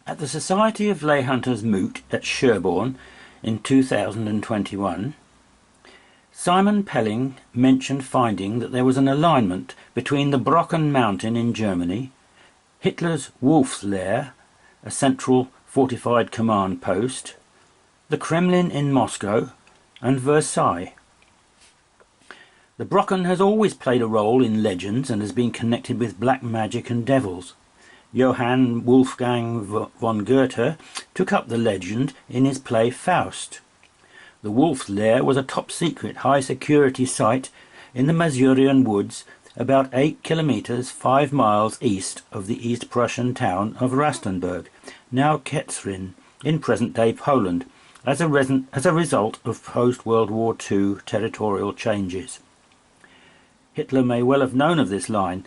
At the Society of Ley Hunters moot at Sherborne in 2021, Simon Pelling mentioned finding that there was an alignment between the Brocken mountain in Germany, Hitler's Wolf's Lair, a central fortified command post, the Kremlin in Moscow, and Versailles. The Brocken has always played a role in legends and has been connected with black magic and devils. Johann Wolfgang von Goethe took up the legend in his play Faust. The Wolf's Lair was a top-secret, high-security site in the Masurian woods about 8 kilometres 5 miles east of the East Prussian town of Rastenburg, now Kętrzyn, in present-day Poland, as a result of post-World War II territorial changes. Hitler may well have known of this line,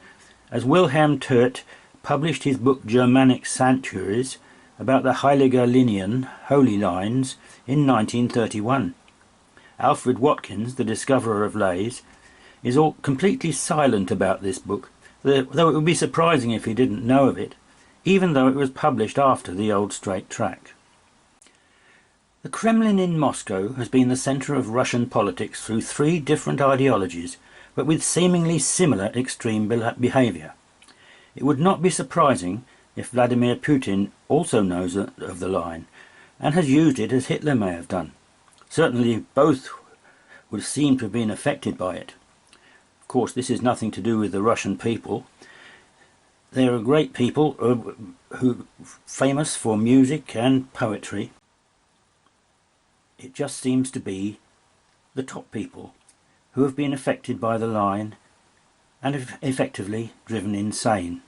as Wilhelm Turt published his book Germanic Sanctuaries about the Heiliger Linien, Holy Lines, in 1931. Alfred Watkins, the discoverer of lays, is all completely silent about this book, though it would be surprising if he didn't know of it, even though it was published after the Old Straight Track. The Kremlin in Moscow has been the centre of Russian politics through 3 different ideologies, but with seemingly similar extreme behaviour. It would not be surprising if Vladimir Putin also knows of the line, and has used it as Hitler may have done. Certainly both would seem to have been affected by it. Of course, this is nothing to do with the Russian people. They are great people who famous for music and poetry. It just seems to be the top people who have been affected by the line and effectively driven insane.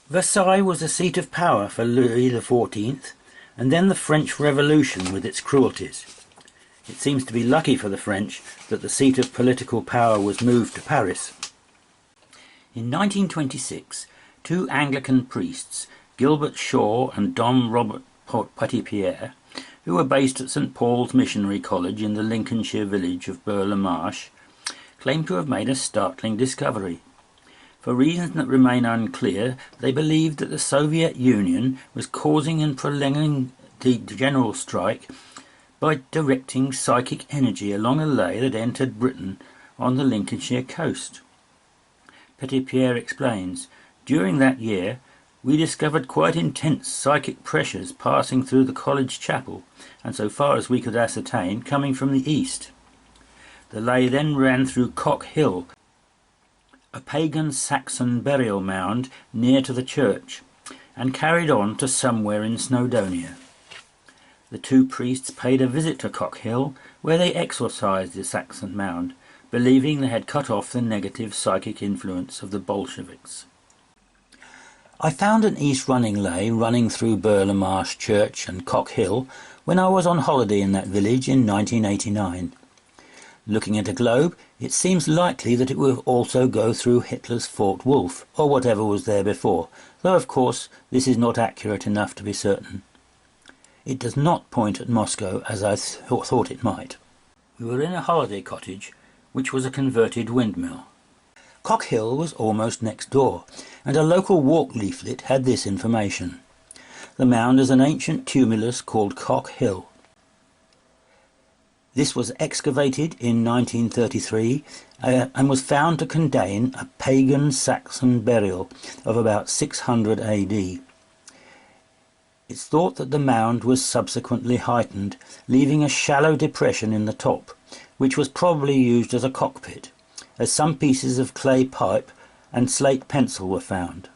Versailles was the seat of power for Louis XIV, and then the French Revolution with its cruelties. It seems to be lucky for the French that the seat of political power was moved to Paris. In 1926, 2 Anglican priests, Gilbert Shaw and Dom Robert Petitpierre, who were based at St Paul's Missionary College in the Lincolnshire village of Burgh le Marsh, claim to have made a startling discovery. For reasons that remain unclear, they believed that the Soviet Union was causing and prolonging the general strike by directing psychic energy along a ley that entered Britain on the Lincolnshire coast. Petitpierre explains, "During that year, we discovered quite intense psychic pressures passing through the college chapel, and so far as we could ascertain, coming from the east. The ley then ran through Cock Hill, a pagan Saxon burial mound near to the church, and carried on to somewhere in Snowdonia. The 2 priests paid a visit to Cock Hill, where they exorcised the Saxon mound, believing they had cut off the negative psychic influence of the Bolsheviks. I found an east-running ley running through Burgh le Marsh Church and Cock Hill when I was on holiday in that village in 1989. Looking at a globe, it seems likely that it will also go through Hitler's Fort Wolf, or whatever was there before, though of course this is not accurate enough to be certain. It does not point at Moscow as I thought it might." We were in a holiday cottage, which was a converted windmill. Cock Hill was almost next door, and a local walk leaflet had this information. The mound is an ancient tumulus called Cock Hill. This was excavated in 1933 and was found to contain a pagan Saxon burial of about 600 AD. It's thought that the mound was subsequently heightened, leaving a shallow depression in the top, which was probably used as a cockpit, as some pieces of clay pipe and slate pencil were found.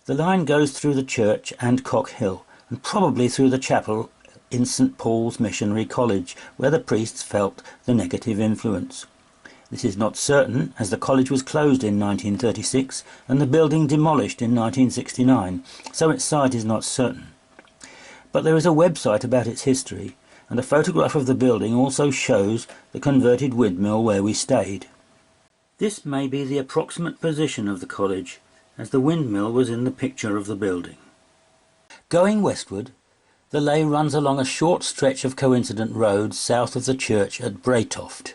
The line goes through the church and Cock Hill, and probably through the chapel in St Paul's Missionary College, where the priests felt the negative influence. This is not certain, as the college was closed in 1936 and the building demolished in 1969, so its site is not certain. But there is a website about its history, and a photograph of the building also shows the converted windmill where we stayed. This may be the approximate position of the college, as the windmill was in the picture of the building. Going westward, the ley runs along a short stretch of coincident road south of the church at Braytoft.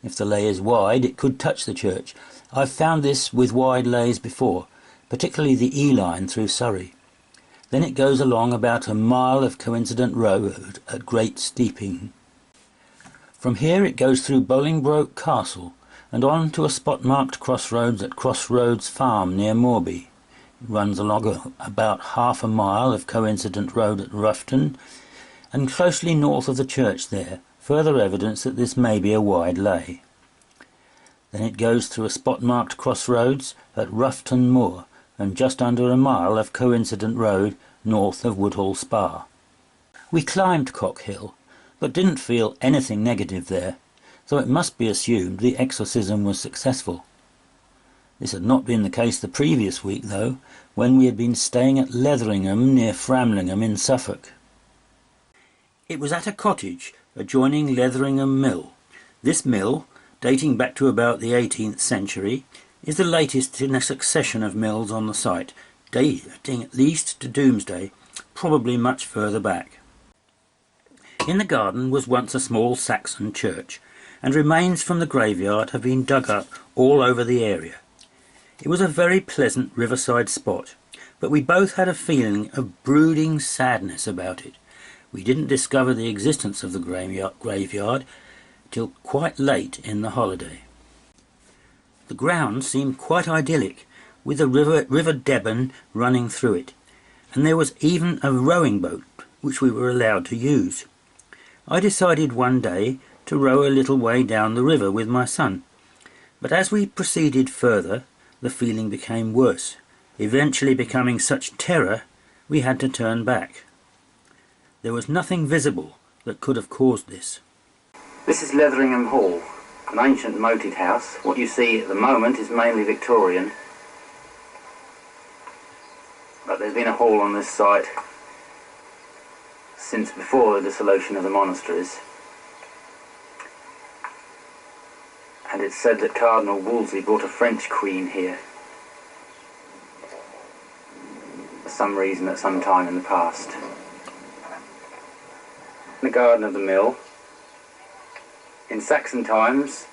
If the ley is wide, it could touch the church. I've found this with wide leys before. particularly the E line through Surrey. Then it goes along about a mile of coincident road at great steeping. From here it goes through Bolingbroke Castle and on to a spot marked crossroads at Crossroads Farm near Morby. It runs along about half a mile of coincident road at Ruffton and closely north of the church there, further evidence that this may be a wide ley. Then it goes through a spot marked crossroads at Ruffton Moor and just under a mile of coincident road north of Woodhall Spa. We climbed Cock Hill, but didn't feel anything negative there, so it must be assumed the exorcism was successful. This had not been the case the previous week, though, when we had been staying at Letheringham near Framlingham in Suffolk. It was at a cottage adjoining Letheringham Mill. This mill, dating back to about the 18th century, is the latest in a succession of mills on the site, dating at least to Domesday, probably much further back. In the garden was once a small Saxon church, and remains from the graveyard have been dug up all over the area. It was a very pleasant riverside spot, but we both had a feeling of brooding sadness about it. We didn't discover the existence of the graveyard till quite late in the holiday. The ground seemed quite idyllic, with the River Deben running through it, and there was even a rowing boat which we were allowed to use. I decided one day to row a little way down the river with my son, but as we proceeded further the feeling became worse, eventually becoming such terror we had to turn back. There was nothing visible that could have caused this. This is Letheringham Hall, an ancient moated house. What you see at the moment is mainly Victorian, but there's been a hall on this site since before the dissolution of the monasteries, and it's said that Cardinal Wolsey brought a French queen here for some reason at some time in the past. In the garden of the mill, in Saxon times,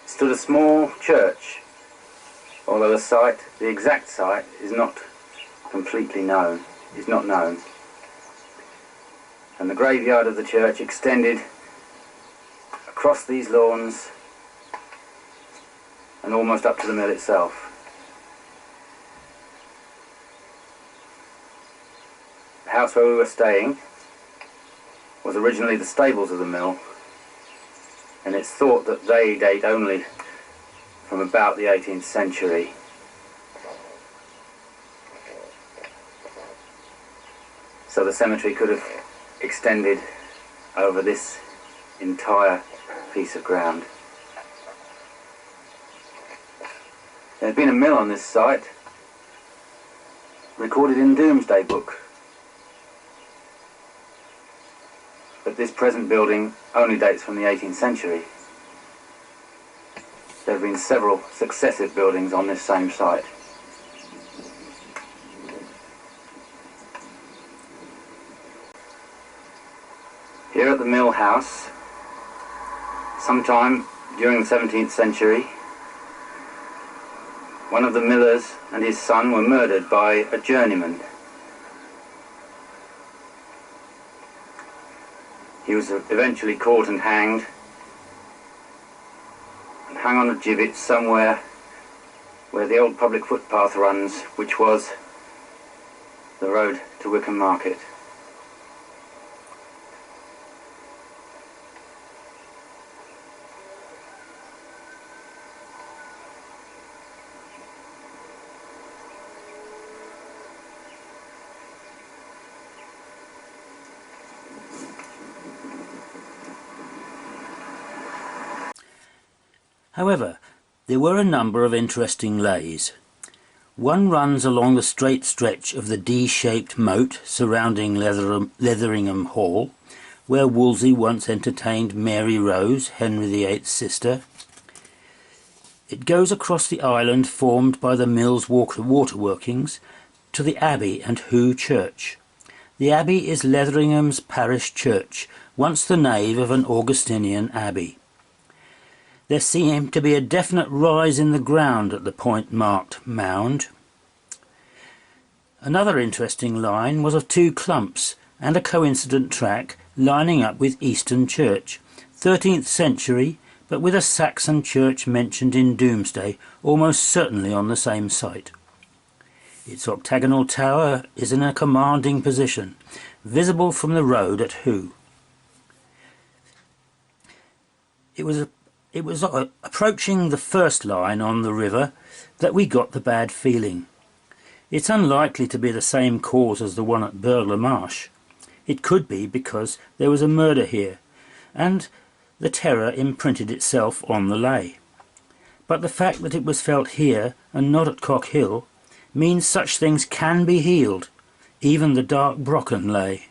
stood a small church, although the exact site is not completely known, and the graveyard of the church extended across these lawns and almost up to the mill itself. The house where we were staying was originally the stables of the mill, and it's thought that they date only from about the 18th century. So the cemetery could have extended over this entire piece of ground. There's been a mill on this site, recorded in Domesday Book, but this present building only dates from the 18th century. There have been several successive buildings on this same site. Here at the mill house, sometime during the 17th century, one of the millers and his son were murdered by a journeyman. He was eventually caught and hanged, and hung on a gibbet somewhere where the old public footpath runs, which was the road to Wickham Market. However, there were a number of interesting leys. One runs along the straight stretch of the D-shaped moat surrounding Letheringham Hall, where Wolsey once entertained Mary Rose, Henry VIII's sister. It goes across the island formed by the mill's waterworkings to the Abbey and Hoe Church. The Abbey is Letheringham's parish church, once the nave of an Augustinian abbey. There seemed to be a definite rise in the ground at the point marked mound. Another interesting line was of two clumps and a coincident track lining up with Eastern Church, 13th century, but with a Saxon church mentioned in Doomsday almost certainly on the same site. Its octagonal tower is in a commanding position, visible from the road at Hoo. It was approaching the first line on the river that we got the bad feeling. It's unlikely to be the same cause as the one at Burgh le Marsh. It could be because there was a murder here, and the terror imprinted itself on the ley. But the fact that it was felt here and not at Cock Hill means such things can be healed, even the Dark Brocken ley.